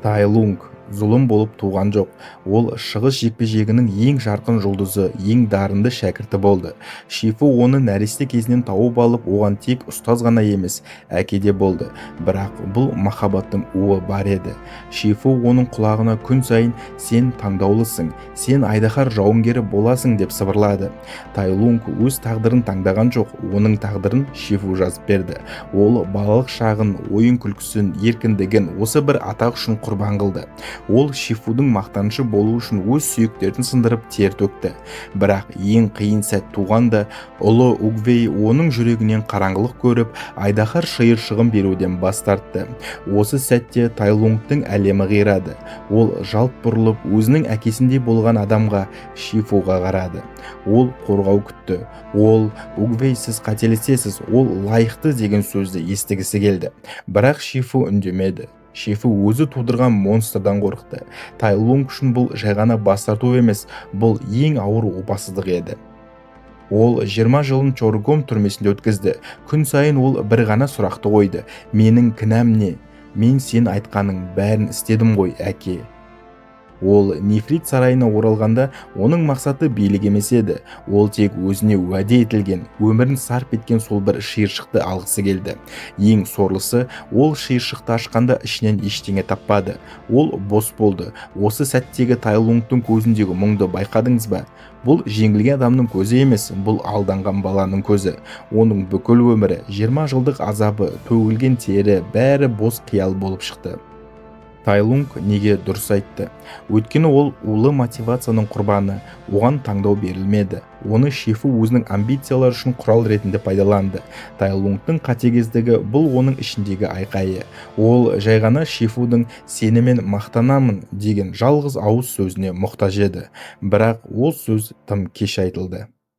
Тайлунг зұлым болып туған жоқ. Ол шығыс жекпе-жегінің ең жарқын жұлдызы, ең дарынды шәкірті болды. Шифу оны нәресте кезінен тауып алып, оған тек ұстаз ғана емес, әке де болды. Бірақ бұл махаббаттың уы бар еді. Шифу оның құлағына күн сайын «Сен таңдаулысың, сен айдаһар жауынгері боласың» деп сыбырлады. Тайлунг өз тағдырын таңдаған жоқ, оның тағдырын Шифу жазып берді. Ол балалық шағын, ойын күлкісін, еркіндігін осы бір атақ үшін құрбан қылды. Ол Шифудың мақтанышы болу үшін өз сүйектерін сындырып тер төкті. Бірақ ең қиын сәт туғанда, ұлы Угвей оның жүрегінен қараңғылық көріп, айдаһар шиыршығын беруден бас тартты. Осы сәтте Тайлунгтың әлемі қирады. Ол жалт бұрылып, өзінің әкесіндей болған адамға, Шифуға қарады. Ол қорғау күтті. Ол «Угвей, сіз қателесесіз, ол лайықты» деген сөзді естігісі келді. Бірақ Шифу үндемеді. Шифу өзі тудырған монстрдан қорықты. Тайлунг үшін бұл жай ғана бас тарту емес, бұл ең ауыр опасыздық еді. Ол 20 жылын Чоргом түрмесінде өткізді. Күн сайын ол бір ғана сұрақты қойды: «Менің кінәм не? Мен сен айтқаның бәрін істедім ғой, әке». Ол Нефрит сарайына оралғанда, оның мақсаты билік емес еді. Ол тек өзіне уәде етілген, өмірін сарп еткен сол бір шиыршықты алғысы келді. Ең сорлысы, ол шиыршықты ашқанда ішінен ештеңе таппады. Ол бос болды. Осы сәттегі Тайлунгтың көзіндегі мұңды байқадыңыз ба? Бұл жеңілген адамның көзі емес, бұл алданған баланың көзі. Оның бүкіл өмірі, 20 жылдық азабы, төгілген тері, бәрі бос қиял болып шықты. Тайлунг неге дұрыс айтты? Өйткені ол улы мотивацияның құрбаны, оған таңдау берілмеді. Оны Шифу өзінің амбициялары үшін құрал ретінде пайдаланды. Тайлунгтың қатыгездігі бұл оның ішіндегі айқайы. Ол жай ғана Шифудың «сенімен мақтанамын» деген жалғыз ауыз сөзіне мұқтаж еді. Бірақ ол сөз тым кеш айтылды.